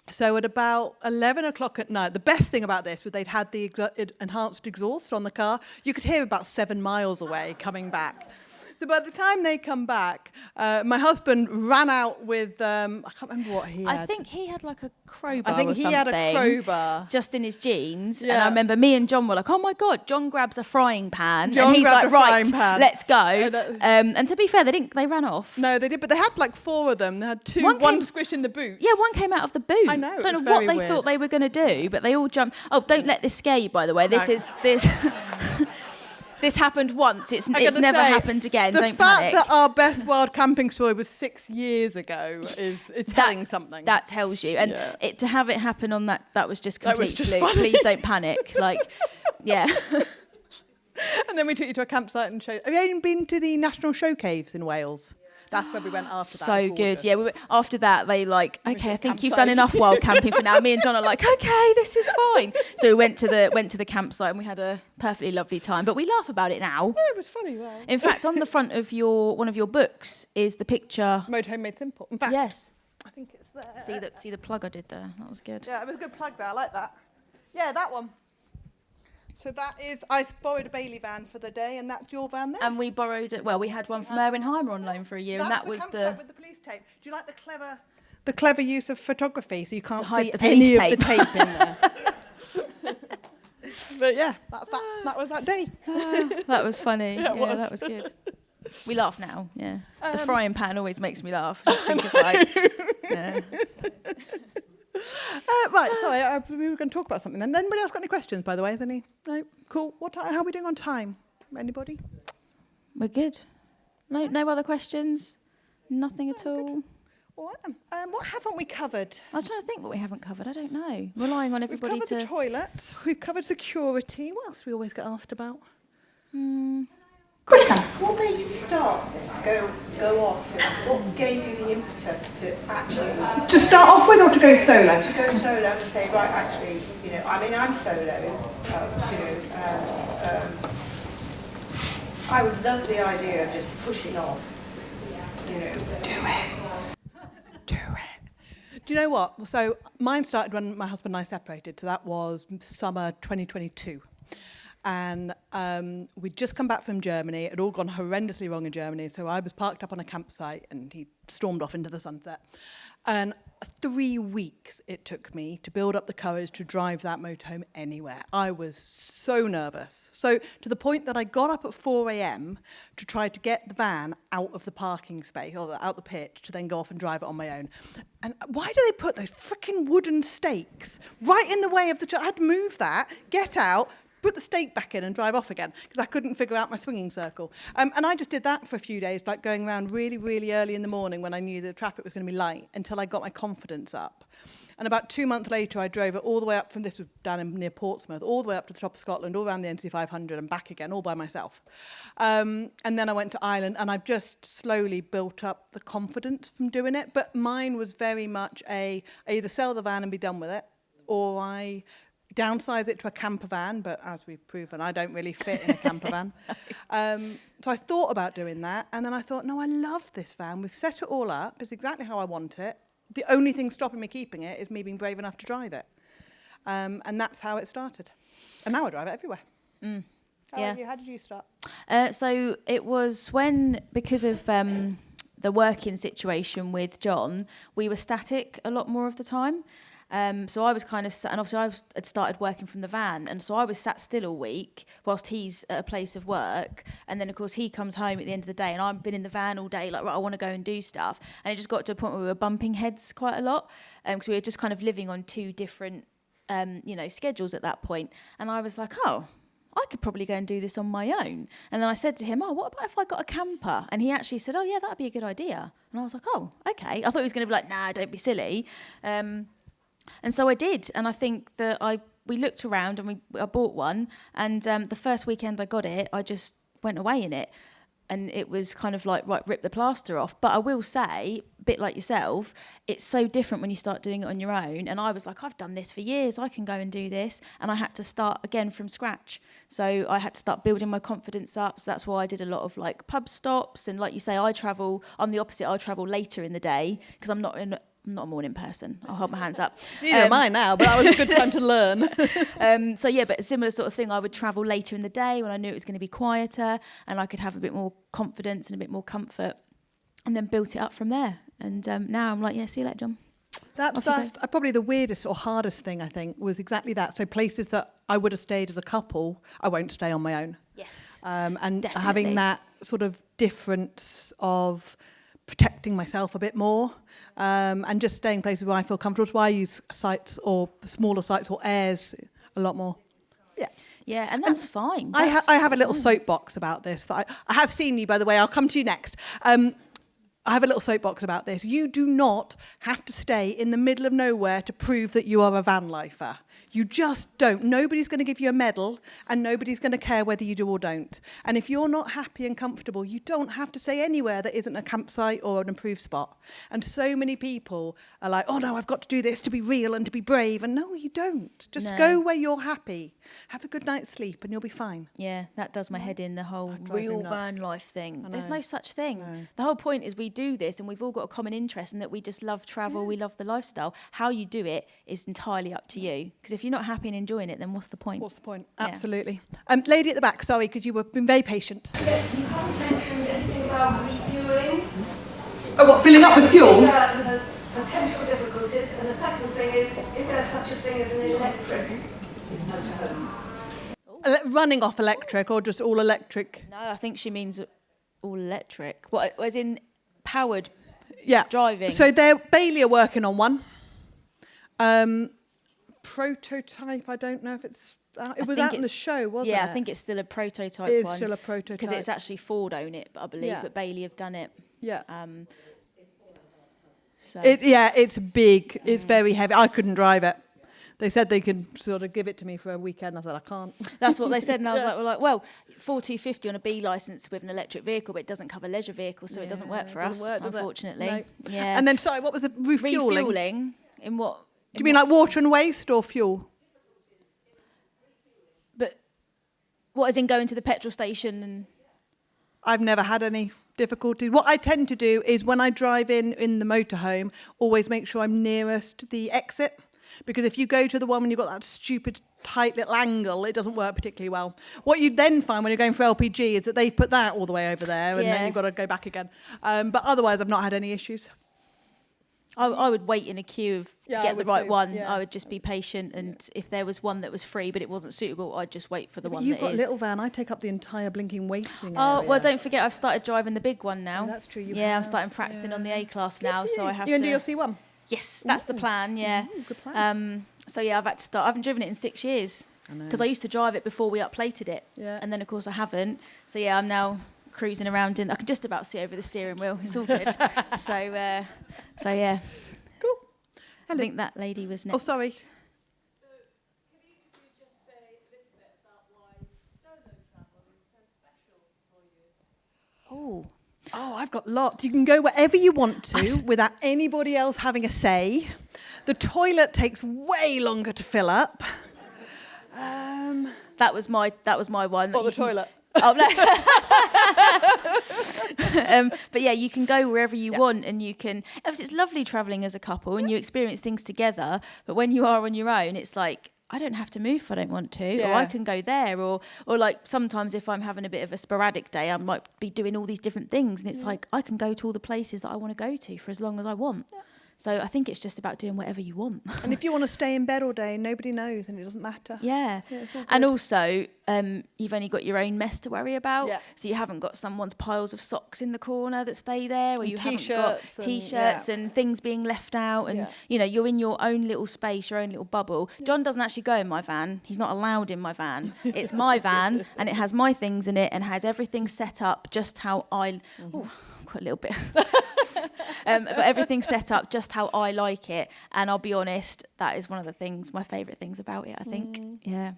So at about 11 o'clock at night, the best thing about this was they'd had the enhanced exhaust on the car. You could hear about 7 miles away coming back. So by the time they come back, my husband ran out with, I can't remember what he had. I think he had like a crowbar I think or he something. had a crowbar. Just in his jeans. Yeah. And I remember me and John were like, oh my God, John grabs a frying pan. John and he's grabbed like, a frying right, pan. let's go. And to be fair, they ran off. No, they did, but they had like 4 of them. They had one squish in the boot. Yeah, one came out of the boot. I know. I don't know what they thought they were going to do, but they all jumped. Oh, don't let this scare you, by the way. This. This happened once. It's never happened again. Don't panic. The fact that our best wild camping story was 6 years ago is telling something. That tells you. And to have it happen on that was just complete fluke. funny. Please don't panic. Like, yeah. And then we took you to a campsite and showed. Have you even been to the National Show Caves in Wales? That's where we went after that. So good. Yeah, we were, after that, they like, okay, I think you've done enough wild camping for now. Me and John are like, okay, this is fine. So we went to the campsite and we had a perfectly lovely time. But we laugh about it now. Yeah, it was funny. Well. In fact, on the front of one of your books is the picture. Motorhome Made Simple. In fact, yes. I think it's there. See the plug I did there. That was good. Yeah, it was a good plug there. I like that. Yeah, that one. So that is, I borrowed a Bailey van for the day, and that's your van there. And we borrowed it. Well, we had one from Erwin-Heimer on loan for a year, and that was the with the police tape. Do you like the clever use of photography, so you can't see the any police of the tape in there? But yeah, that's that. That was that day. That was funny. Yeah, that was good. We laugh now. Yeah, the frying pan always makes me laugh. Just think of like. Yeah. Right, sorry, we were going to talk about something then. Anybody else got any questions, by the way? Is any? No? Cool. How are we doing on time? Anybody? We're good. No other questions? Nothing at all? All right then. What haven't we covered? I was trying to think what we haven't covered. I don't know. Relying on everybody We've covered the toilets. We've covered security. What else do we always get asked about? Quick one. What made you start this? Go off. What gave you the impetus to actually? To start off with, or to go solo? To go solo and say, right, actually, I'm solo. I would love the idea of just pushing off, you know. Do you know what? So mine started when my husband and I separated. So that was summer 2022. And we'd just come back from Germany. It had all gone horrendously wrong in Germany. So I was parked up on a campsite and he stormed off into the sunset. And 3 weeks it took me to build up the courage to drive that motorhome anywhere. I was so nervous. So to the point that I got up at 4 a.m. to try to get the van out of the parking space, or out the pitch, to then go off and drive it on my own. And why do they put those freaking wooden stakes right in the way of the... I had to move that, get out, put the stake back in and drive off again because I couldn't figure out my swinging circle. And I just did that for a few days, like going around really, really early in the morning when I knew the traffic was going to be light, until I got my confidence up. And about 2 months later, I drove it all the way up from, this was down near Portsmouth, all the way up to the top of Scotland, all around the NC500 and back again, all by myself. And then I went to Ireland, and I've just slowly built up the confidence from doing it. But mine was very much I either sell the van and be done with it, or I downsize it to a campervan, but as we've proven, I don't really fit in a campervan. So I thought about doing that, and then I thought, no, I love this van. We've set it all up. It's exactly how I want it. The only thing stopping me keeping it is me being brave enough to drive it. And that's how it started. And now I drive it everywhere. How did you start? So it was when, because of the working situation with John, we were static a lot more of the time. So I was kind of sat, and obviously I had started working from the van, and so I was sat still all week whilst he's at a place of work, and then of course he comes home at the end of the day and I've been in the van all day, like, right, I want to go and do stuff. And it just got to a point where we were bumping heads quite a lot, because we were just kind of living on two different schedules at that point. And I was like, oh, I could probably go and do this on my own. And then I said to him, oh, what about if I got a camper? And he actually said, oh yeah, that'd be a good idea. And I was like, oh, okay. I thought he was going to be like, nah, don't be silly. And so I did, and I think that we looked around and I bought one, and the first weekend I got it, I just went away in it, and it was kind of like, right, rip the plaster off. But I will say, a bit like yourself, it's so different when you start doing it on your own, and I was like, I've done this for years, I can go and do this, and I had to start again from scratch. So I had to start building my confidence up, so that's why I did a lot of like pub stops, and like you say, I'm the opposite, I travel later in the day, because I'm not a morning person. I'll hold my hands up. Neither am I now, but that was a good time to learn. But a similar sort of thing. I would travel later in the day when I knew it was going to be quieter, and I could have a bit more confidence and a bit more comfort, and then built it up from there. And now I'm like, yeah, see you later, John. That's probably the weirdest or hardest thing, I think, was exactly that. So places that I would have stayed as a couple, I won't stay on my own. Yes. And definitely. Having that sort of difference of protecting myself a bit more, and just staying places where I feel comfortable. So I use sites or smaller sites or airs a lot more. Yeah. Yeah, and that's fine. I have a little soapbox about this. That I have seen you, by the way. I'll come to you next. I have a little soapbox about this. You do not have to stay in the middle of nowhere to prove that you are a van lifer. You just don't. Nobody's going to give you a medal, and nobody's going to care whether you do or don't. And if you're not happy and comfortable, you don't have to stay anywhere that isn't a campsite or an approved spot. And so many people are like, oh no, I've got to do this to be real and to be brave. And no, you don't. Just go where you're happy. Have a good night's sleep and you'll be fine. Yeah, that does my head in, the whole real van life thing. There's no such thing. No. The whole point is we do this and we've all got a common interest in that we just love travel, we love the lifestyle. How you do it is entirely up to you. Because if you're not happy and enjoying it, then what's the point? What's the point? Yeah. Absolutely. Lady at the back, sorry, because you were been very patient. Yeah, you haven't mentioned anything about refuelling. Oh, what, filling up with fuel? Yeah, and the potential difficulties. And the second thing is there such a thing as an electric motorhome? Running off electric or just all electric? No, I think she means all electric. What, as in powered driving? So Bailey are working on one. Prototype, I don't know if it's... it was out in the show, wasn't it? Yeah, I think it's still a prototype one. It is still a prototype. Because it's actually Ford own it, but I believe that Bailey have done it. Yeah. So. It's big. It's very heavy. I couldn't drive it. They said they could sort of give it to me for a weekend. I said, I can't. That's what they said. And I was like, well, 4250 on a B licence with an electric vehicle, but it doesn't cover leisure vehicles, so it doesn't work for us, unfortunately. No. Yeah. And then, sorry, what was the refuelling? Refuelling? In what? Do you mean like water and waste or fuel? But what, as in going to the petrol station and... I've never had any difficulties. What I tend to do is when I drive in the motorhome, always make sure I'm nearest the exit. Because if you go to the one when you've got that stupid tight little angle, it doesn't work particularly well. What you then find when you're going for LPG is that they've put that all the way over there, and then you've got to go back again. But otherwise, I've not had any issues. I would wait in a queue to get the right one. Yeah. I would just be patient, and if there was one that was free but it wasn't suitable, I'd just wait for the one that is. You've got a little van. I take up the entire blinking waiting Oh, area. well, don't forget, I've started driving the big one now. Oh, that's true. I'm starting practicing on the A-class now, so I have to... You're going to do your C1? Yes, that's the plan, yeah. Ooh, good plan. So, yeah, I've had to start. I haven't driven it in 6 years because I used to drive it before we upplated it. Yeah. And then, of course, I haven't. So, yeah, I'm now cruising around I can just about see over the steering wheel. It's all good. So, yeah. Cool. I think that lady was next. Oh, sorry. So, can each of you just say a little bit about why solo travel is so special for you? Oh, I've got lots. You can go wherever you want to without anybody else having a say. The toilet takes way longer to fill up. That was my one. Or the toilet. Oh, no. But yeah, you can go wherever you want, and you can. Obviously, it's lovely travelling as a couple, and you experience things together. But when you are on your own, it's like, I don't have to move if I don't want to, or I can go there, or like sometimes if I'm having a bit of a sporadic day, I might be doing all these different things, and it's like I can go to all the places that I want to go to for as long as I want. So I think it's just about doing whatever you want. And if you want to stay in bed all day, nobody knows, and it doesn't matter. Yeah. And also, you've only got your own mess to worry about. Yeah. So you haven't got someone's piles of socks in the corner that stay there, or you haven't got T-shirts and things being left out. And, you're in your own little space, your own little bubble. Yeah. John doesn't actually go in my van. He's not allowed in my van. It's my van, and it has my things in it, and has everything set up just how I... Oh, I've got a little bit... but everything's set up just how I like it, and I'll be honest, that is one of my favourite things about it, I think. Yeah.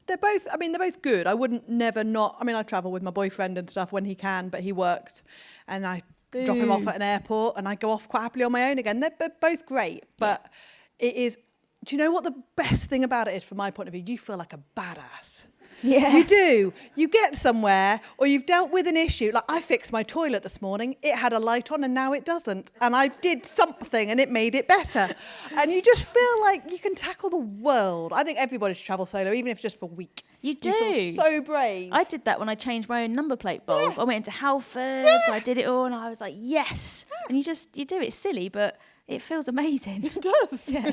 They're both good. I wouldn't never not. I mean, I travel with my boyfriend and stuff when he can, but he works, and I drop him off at an airport, and I go off quite happily on my own again. They're both great, but it is. Do you know what the best thing about it is, from my point of view? You feel like a badass. Yeah. You do. You get somewhere, or you've dealt with an issue. Like, I fixed my toilet this morning. It had a light on, and now it doesn't. And I did something, and it made it better. And you just feel like you can tackle the world. I think everybody should travel solo, even if it's just for a week. You do. You feel so brave. I did that when I changed my own number plate bulb. I went into Halfords. I did it all, and I was like, yes. And you do. It's silly, but it feels amazing. It does. Yeah.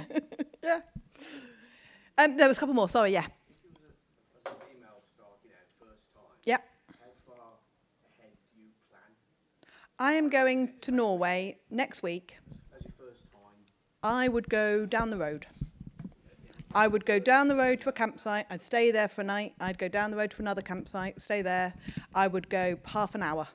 Yeah. There was a couple more. Sorry, yeah. Yep. How far ahead do you plan? I am going to Norway next week. As your first time? I would go down the road. I would go down the road to a campsite. I'd stay there for a night. I'd go down the road to another campsite, stay there. I would go half an hour,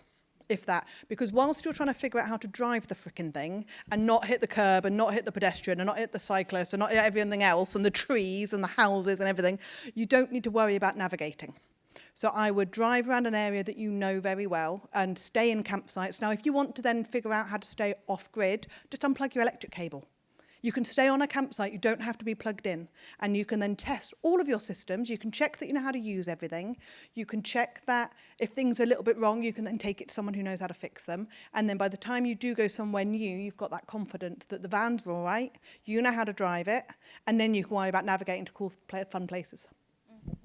if that. Because whilst you're trying to figure out how to drive the frickin' thing and not hit the curb and not hit the pedestrian and not hit the cyclist and not hit everything else and the trees and the houses and everything, you don't need to worry about navigating. So I would drive around an area that you know very well and stay in campsites. Now, if you want to then figure out how to stay off-grid, just unplug your electric cable. You can stay on a campsite. You don't have to be plugged in. And you can then test all of your systems. You can check that you know how to use everything. You can check that if things are a little bit wrong, you can then take it to someone who knows how to fix them. And then by the time you do go somewhere new, you've got that confidence that the vans are all right, you know how to drive it, and then you can worry about navigating to cool, fun places.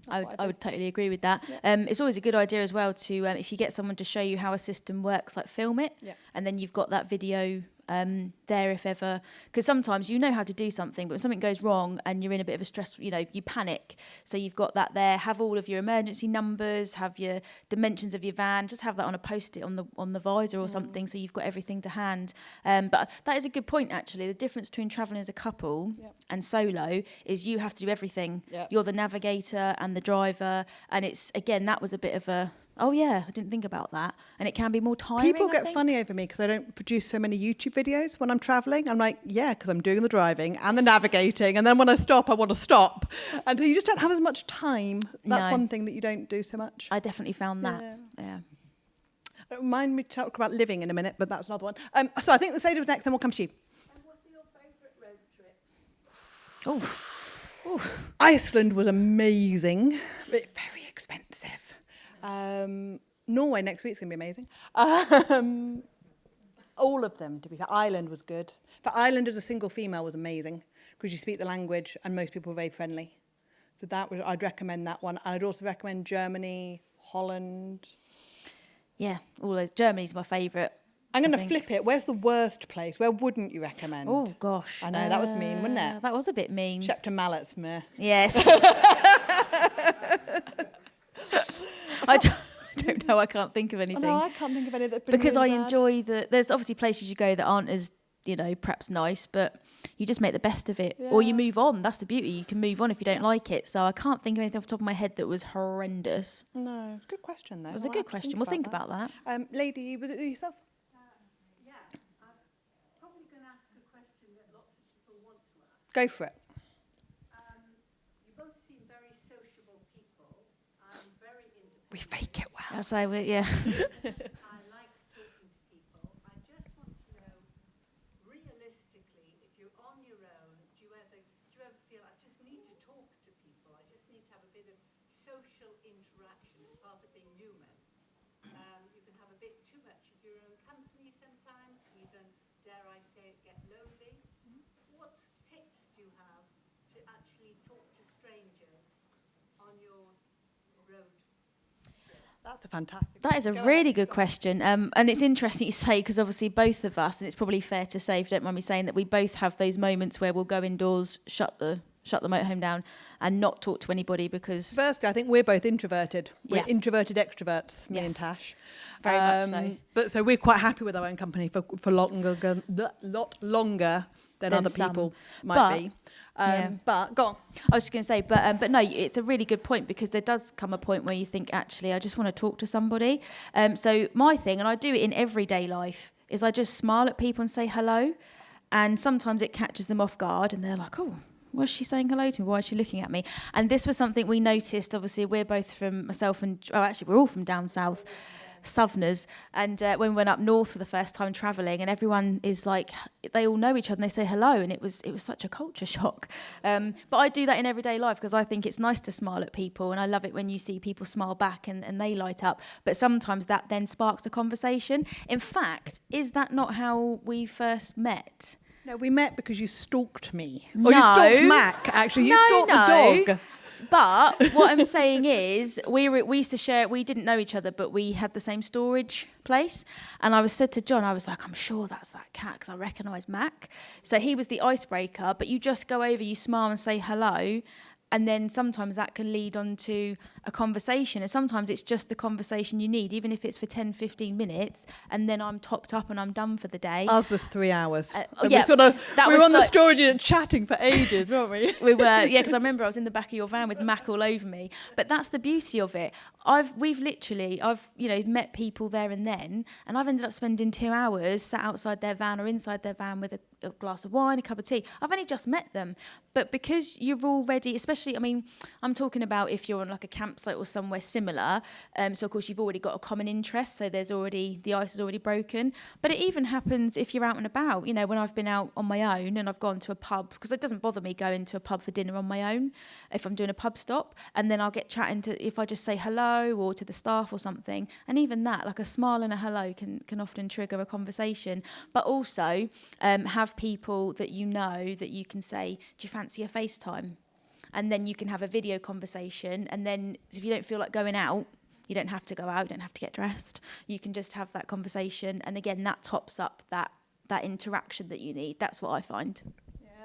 I would totally agree with that. Yeah. It's always a good idea as well to, if you get someone to show you how a system works, like film it, and then you've got that video there if ever, because sometimes you know how to do something, but when something goes wrong and you're in a bit of a stress, you panic. So you've got that there. Have all of your emergency numbers, have your dimensions of your van, just have that on a post-it on the visor or something, so you've got everything to hand. But that is a good point, actually. The difference between travelling as a couple and solo is you have to do everything. You're the navigator and the driver, and it's, again, that was a bit of a, oh yeah, I didn't think about that. And it can be more tiring. People get funny over me because I don't produce so many YouTube videos when I'm travelling. I'm like, yeah, because I'm doing the driving and the navigating. And then when I stop, I want to stop. And so you just don't have as much time. That's one thing that you don't do so much. I definitely found that. Yeah. Remind me to talk about living in a minute, but that's another one. So I think the Sadie was next, then we'll come to you. And what are your favourite road trips? Iceland was amazing, but very expensive. Norway next week's going to be amazing. All of them, to be fair. Ireland was good. But Ireland as a single female was amazing because you speak the language and most people were very friendly. So I'd recommend that one. And I'd also recommend Germany, Holland. Yeah, all those. Germany's my favourite. I'm going to flip it. Where's the worst place? Where wouldn't you recommend? Oh, gosh. I know, that was mean, wasn't it? That was a bit mean. Shepton Mallet's meh. Yes. I don't know. I can't think of anything. No, I can't think of any that's been because really I bad. enjoy there's obviously places you go that aren't as, perhaps nice, but you just make the best of it. Or you move on. That's the beauty. You can move on if you don't like it. So I can't think of anything off the top of my head that was horrendous. No, good question though. It was a good question. We'll think about that. Lady, was it yourself? Yeah, I'm probably going to ask a question that lots of people want to ask. Go for it. You both seem very sociable people. I'm very independent. We fake it well. That's how we, yeah. I like talking to people. I just want to know, realistically, if you're on your own, do you ever feel I just need to talk to people? I just need to have a bit of social interaction as part of being human. You can have a bit too much of your own company sometimes, even, dare I say it, get lonely. What tips do you have to actually talk to strangers on your road? That's a fantastic. That is a really good question. And it's interesting you say, because obviously both of us, and it's probably fair to say, if you don't mind me saying, that we both have those moments where we'll go indoors, shut the motorhome down and not talk to anybody because... Firstly, I think we're both introverted. We're introverted extroverts, me and Tash. Very much so. But so we're quite happy with our own company for lot longer than other some. people might be. But go on. I was just going to say, but no, it's a really good point because there does come a point where you think, actually, I just want to talk to somebody. So my thing, and I do it in everyday life, is I just smile at people and say hello. And sometimes it catches them off guard and they're like, oh, was she saying hello to me? Why is she looking at me? And this was something we noticed. Obviously, we're both from we're all from down south. Southerners, and when we went up north for the first time travelling, and everyone is like, they all know each other and they say hello, and it was such a culture shock. But I do that in everyday life because I think it's nice to smile at people, and I love it when you see people smile back and they light up. But sometimes that then sparks a conversation. In fact, is that not how we first met? No, we met because you stalked me. No. Or you stalked Mac, actually. You stalked the dog. But what I'm saying is, we used to share, we didn't know each other, but we had the same storage place. And I said to John, I was like, I'm sure that's that cat because I recognise Mac. So he was the icebreaker, but you just go over, you smile and say hello. And then sometimes that can lead on to a conversation. And sometimes it's just the conversation you need, even if it's for 10, 15 minutes. And then I'm topped up and I'm done for the day. Ours was 3 hours. We we were on the storage unit chatting for ages, weren't we? We were, yeah, because I remember I was in the back of your van with Mac all over me. But that's the beauty of it. I've met people there and then, and I've ended up spending 2 hours sat outside their van or inside their van with a glass of wine, a cup of tea. I've only just met them. But because you've already, especially, I mean, I'm talking about if you're on like a campsite or somewhere similar, so of course you've already got a common interest, so the ice is already broken. But it even happens if you're out and about, when I've been out on my own and I've gone to a pub, because it doesn't bother me going to a pub for dinner on my own if I'm doing a pub stop, and then I'll get chatting if I just say hello or to the staff or something, and even that, like a smile and a hello can often trigger a conversation. But also have people that that you can say, do you fancy a FaceTime? And then you can have a video conversation, and then if you don't feel like going out, you don't have to go out, you don't have to get dressed, you can just have that conversation, and again that tops up that interaction that you need. That's what I find.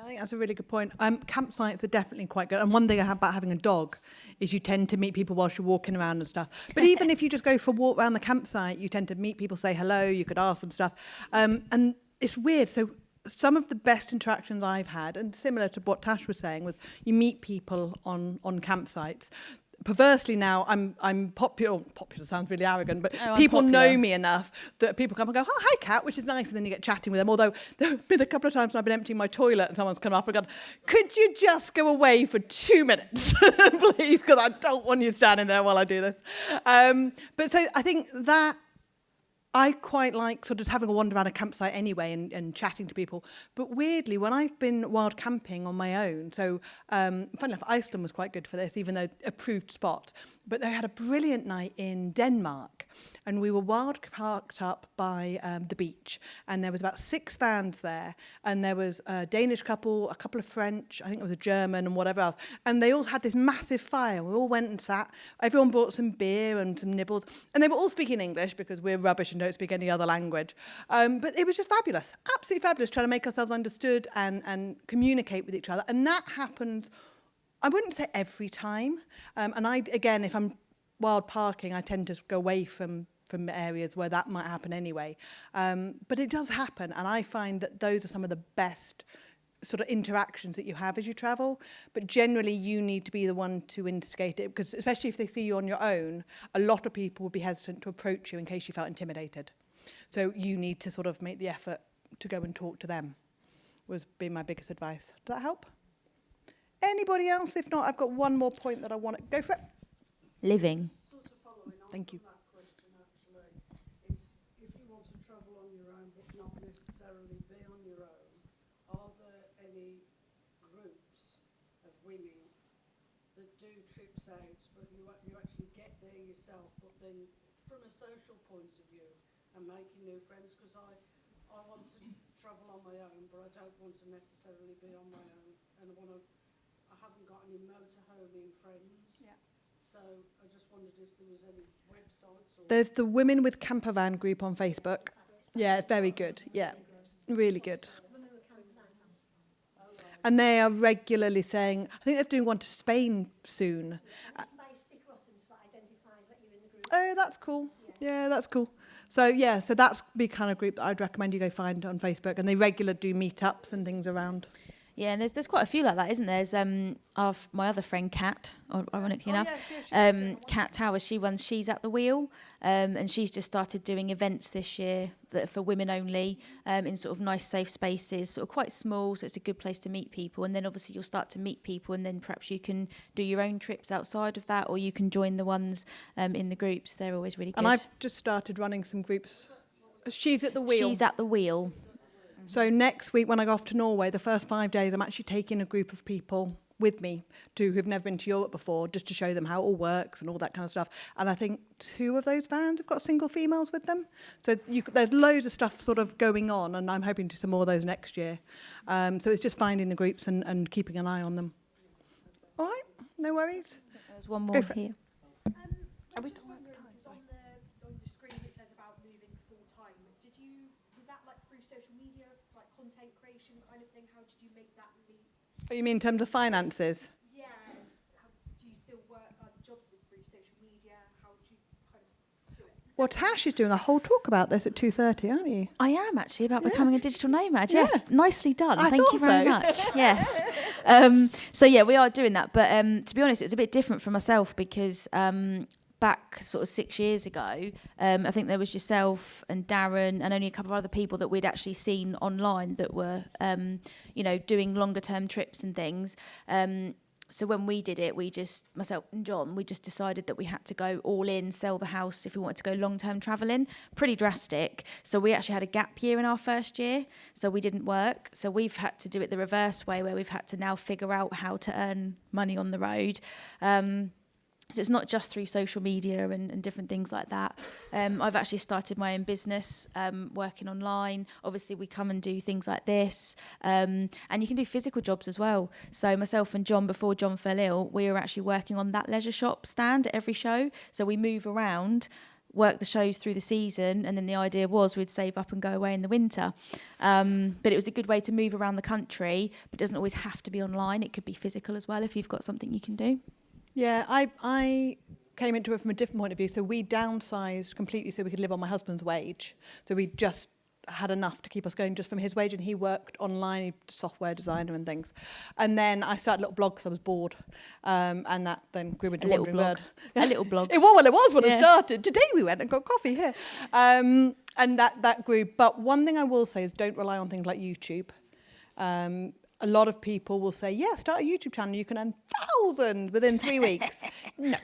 I think that's a really good point. Campsites are definitely quite good. And one thing I have about having a dog is you tend to meet people whilst you're walking around and stuff. But even if you just go for a walk around the campsite, you tend to meet people, say hello, you could ask them stuff. And it's weird. So some of the best interactions I've had, and similar to what Tash was saying, was you meet people on campsites. Perversely now, I'm popular. Popular sounds really arrogant, but people know me enough that people come and go, oh, hi, Kat, which is nice, and then you get chatting with them. Although there have been a couple of times when I've been emptying my toilet and someone's come up and gone, could you just go away for 2 minutes, please, because I don't want you standing there while I do this. But so I think that I quite like sort of having a wander around a campsite anyway and chatting to people. But weirdly, when I've been wild camping on my own, so funny enough, Iceland was quite good for this, even though approved spot. But they had a brilliant night in Denmark. And we were wild parked up by the beach. And there was about 6 vans there. And there was a Danish couple, a couple of French, I think it was a German and whatever else. And they all had this massive fire. We all went and sat. Everyone brought some beer and some nibbles. And they were all speaking English because we're rubbish and don't speak any other language. But it was just fabulous. Absolutely fabulous, trying to make ourselves understood and communicate with each other. And that happens, I wouldn't say every time. And again, if I'm wild parking, I tend to go away from areas where that might happen anyway. But it does happen, and I find that those are some of the best sort of interactions that you have as you travel. But generally, you need to be the one to instigate it, because especially if they see you on your own, a lot of people would be hesitant to approach you in case you felt intimidated. So you need to sort of make the effort to go and talk to them, was being my biggest advice. Does that help? Anybody else? If not, I've got one more point that I want to go for it. Living. Thank you. Trips out, but you actually get there yourself, but then from a social point of view and making new friends, because I want to travel on my own, but I don't want to necessarily be on my own, and I haven't got any motorhoming friends. Yeah. So I just wondered if there was any websites. There's the Women with Campervan group on Facebook. Yeah, it's very good. Yeah, really good. And they are regularly saying, I think they're doing one to Spain soon. Oh, that's cool. Yeah, that's cool. So that's the kind of group that I'd recommend you go find on Facebook. And they regularly do meetups and things around. Yeah, and there's quite a few like that, isn't there? There's my other friend, Kat, ironically enough, Kat Towers, she's at the wheel, and she's just started doing events this year that are for women only, in sort of nice, safe spaces, sort of quite small, so it's a good place to meet people. And then obviously you'll start to meet people, and then perhaps you can do your own trips outside of that, or you can join the ones in the groups. They're always really good. And I've just started running some groups. She's at the wheel. She's at the wheel. So next week when I go off to Norway, the first 5 days, I'm actually taking a group of people with me who've never been to Europe before, just to show them how it all works and all that kind of stuff. And I think 2 of those vans have got single females with them. So there's loads of stuff sort of going on, and I'm hoping to do some more of those next year. So it's just finding the groups and keeping an eye on them. All right, no worries. There's one more here. Are we on the screen it says about moving full time. Was that like through social media, like content creation kind of thing? How did you make that leap? Oh, you mean in terms of finances? Yeah. Do you still work other jobs through social media? How do you kind of do it? Well, Tash is doing a whole talk about this at 2:30, aren't you? I am actually, about becoming a digital nomad. Yes, nicely done. Thank you very much. Yes. So yeah, we are doing that. But to be honest, it was a bit different for myself because back sort of 6 years ago, I think there was yourself and Darren and only a couple of other people that we'd actually seen online that were, doing longer term trips and things. So when we did it, myself and John, we just decided that we had to go all in, sell the house if we wanted to go long-term travelling. Pretty drastic. So we actually had a gap year in our first year, so we didn't work. So we've had to do it the reverse way, where we've had to now figure out how to earn money on the road. So it's not just through social media and different things like that. I've actually started my own business, working online. Obviously, we come and do things like this. And you can do physical jobs as well. So myself and John, before John fell ill, we were actually working on that leisure shop stand at every show. So we move around, work the shows through the season, and then the idea was we'd save up and go away in the winter. But it was a good way to move around the country, but it doesn't always have to be online. It could be physical as well if you've got something you can do. Yeah, I came into it from a different point of view. So we downsized completely so we could live on my husband's wage. So we just had enough to keep us going just from his wage, and he worked online, software designer and things. And then I started a little blog because I was bored, and that then grew into Wandering Bird. A little blog. It was when I started. Today we went and got coffee here. And that grew. But one thing I will say is don't rely on things like YouTube. a lot of people will say, yeah, start a YouTube channel, you can earn thousands within 3 weeks. No.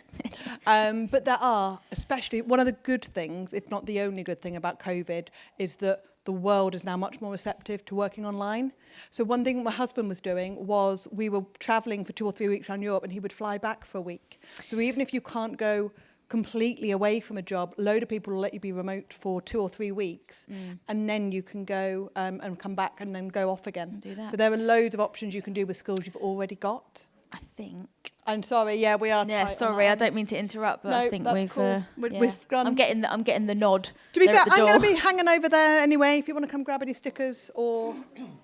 But there are, especially, one of the good things, if not the only good thing about COVID, is that the world is now much more receptive to working online. So one thing my husband was doing was we were travelling for 2 or 3 weeks around Europe and he would fly back for a week. So even if you can't go completely away from a job, a load of people will let you be remote for 2 or 3 weeks and then you can go and come back and then go off again. Do that. So there are loads of options you can do with skills you've already got. I think. I'm sorry, yeah, we are. Yeah, tight sorry, on I that. don't mean to interrupt, but No, I think that's we've. cool. We've gone. I'm getting the nod. To be there fair, at the I'm door. going to be hanging over there anyway. If you want to come grab any stickers or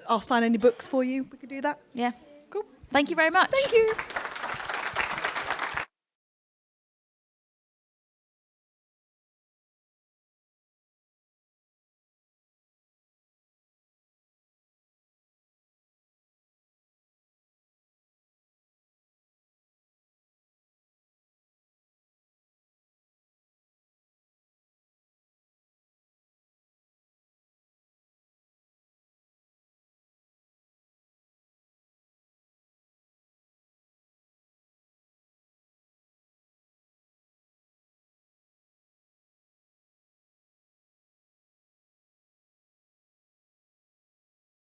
I'll sign any books for you, we could do that. Yeah. Cool. Thank you very much. Thank you.